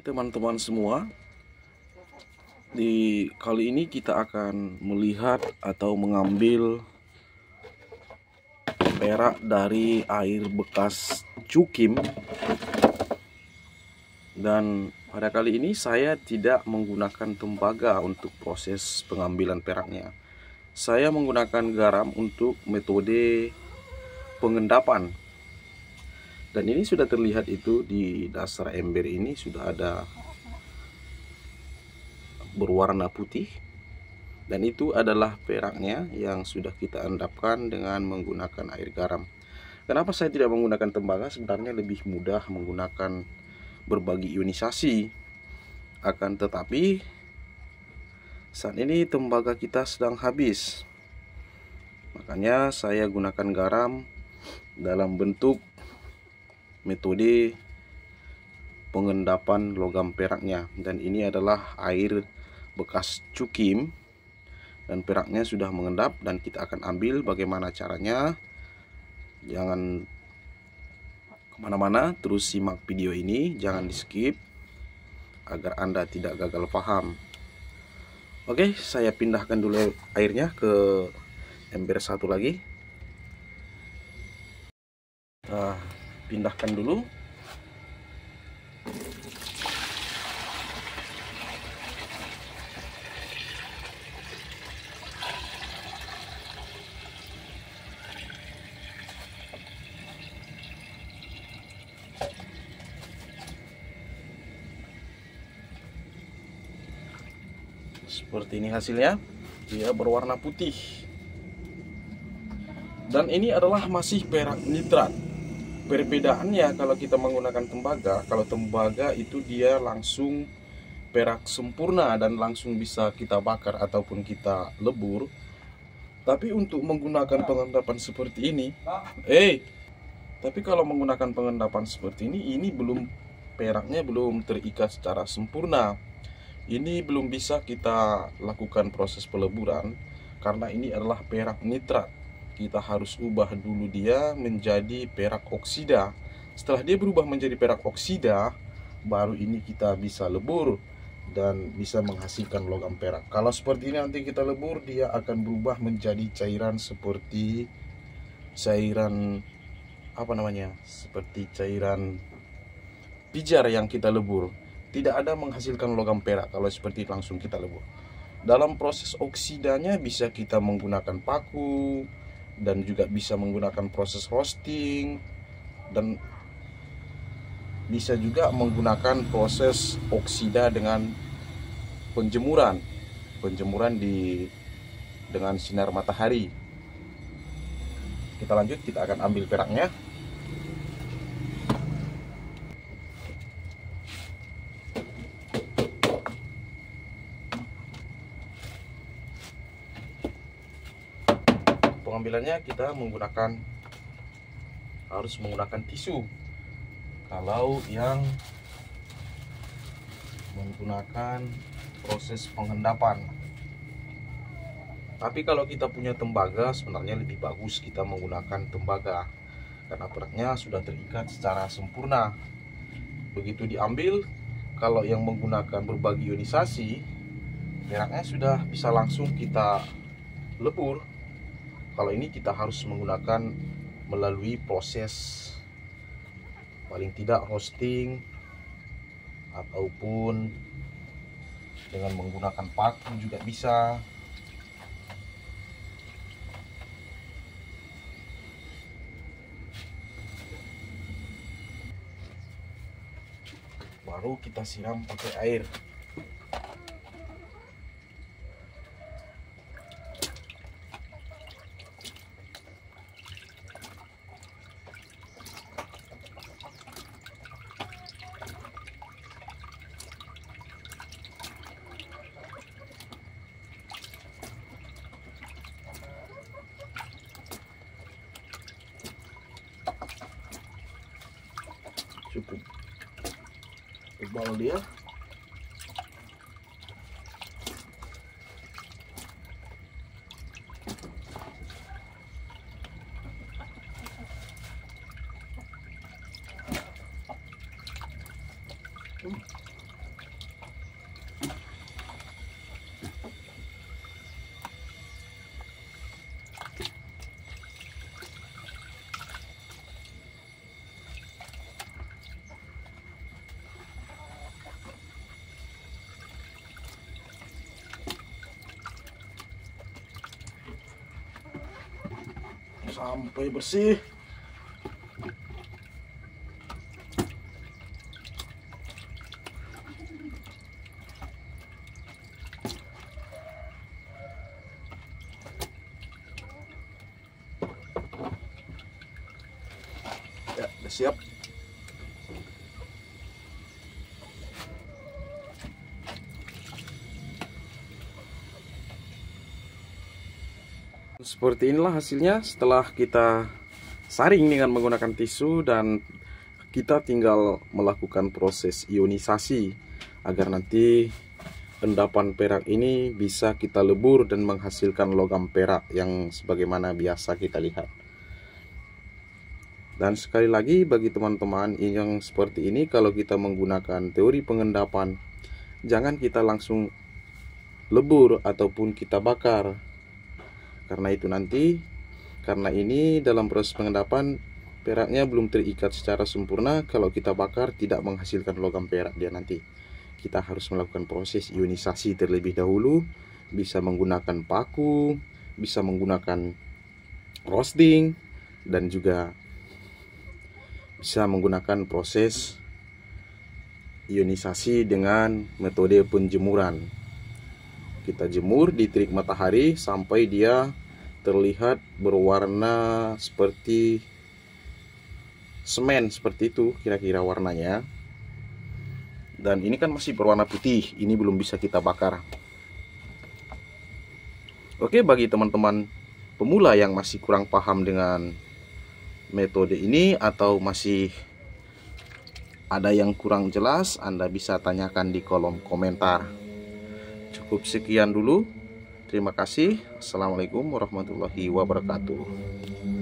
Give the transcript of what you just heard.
Teman-teman semua, di kali ini kita akan melihat atau mengambil perak dari air bekas cukim. Dan pada kali ini saya tidak menggunakan tembaga untuk proses pengambilan peraknya. Saya menggunakan garam untuk metode pengendapan. Dan ini sudah terlihat itu di dasar ember ini sudah ada berwarna putih, dan itu adalah peraknya yang sudah kita endapkan dengan menggunakan air garam. Kenapa saya tidak menggunakan tembaga? Sebenarnya lebih mudah menggunakan berbagi ionisasi. Akan tetapi saat ini tembaga kita sedang habis, makanya saya gunakan garam dalam bentuk metode pengendapan logam peraknya. Dan ini adalah air bekas cukim dan peraknya sudah mengendap, dan kita akan ambil. Bagaimana caranya? Jangan kemana-mana, terus simak video ini, jangan di skip agar Anda tidak gagal paham. Oke, saya pindahkan dulu airnya ke ember satu lagi. Nah, pindahkan dulu. Seperti ini hasilnya, dia berwarna putih. Dan ini adalah masih perak nitrat. Perbedaannya kalau kita menggunakan tembaga, kalau tembaga itu dia langsung perak sempurna dan langsung bisa kita bakar ataupun kita lebur. Tapi untuk menggunakan pengendapan seperti ini, tapi kalau menggunakan pengendapan seperti ini belum, peraknya belum terikat secara sempurna. Ini belum bisa kita lakukan proses peleburan karena ini adalah perak nitrat. Kita harus ubah dulu dia menjadi perak oksida. Setelah dia berubah menjadi perak oksida, baru ini kita bisa lebur dan bisa menghasilkan logam perak. Kalau seperti ini nanti kita lebur, dia akan berubah menjadi cairan seperti cairan seperti cairan pijar yang kita lebur. Tidak ada menghasilkan logam perak kalau seperti langsung kita lebur. Dalam proses oksidanya bisa kita menggunakan paku, dan juga bisa menggunakan proses roasting, dan bisa juga menggunakan proses oksida dengan penjemuran dengan sinar matahari. Kita lanjut, kita akan ambil peraknya. Pengambilannya kita harus menggunakan tisu kalau yang menggunakan proses pengendapan. Tapi kalau kita punya tembaga, sebenarnya lebih bagus kita menggunakan tembaga karena peraknya sudah terikat secara sempurna. Begitu diambil, kalau yang menggunakan berbagi ionisasi, peraknya sudah bisa langsung kita lebur. Kalau ini kita harus menggunakan melalui proses paling tidak roasting ataupun dengan menggunakan paku juga bisa. Baru kita siram pakai air. Cukup tebal dia. sampai bersih. Ya, udah siap. Seperti inilah hasilnya setelah kita saring dengan menggunakan tisu, dan kita tinggal melakukan proses ionisasi agar nanti endapan perak ini bisa kita lebur dan menghasilkan logam perak yang sebagaimana biasa kita lihat. Dan sekali lagi bagi teman-teman yang seperti ini, kalau kita menggunakan teori pengendapan, jangan kita langsung lebur ataupun kita bakar. Karena ini dalam proses pengendapan peraknya belum terikat secara sempurna. Kalau kita bakar tidak menghasilkan logam perak dia nanti. Kita harus melakukan proses ionisasi terlebih dahulu, bisa menggunakan paku, bisa menggunakan roasting, dan juga bisa menggunakan proses ionisasi dengan metode penjemuran. Kita jemur di terik matahari sampai dia terlihat berwarna seperti semen, seperti itu kira-kira warnanya. Dan ini kan masih berwarna putih, ini belum bisa kita bakar. Oke, bagi teman-teman pemula yang masih kurang paham dengan metode ini atau masih ada yang kurang jelas, Anda bisa tanyakan di kolom komentar. Cukup sekian dulu. Terima kasih. Assalamualaikum warahmatullahi wabarakatuh.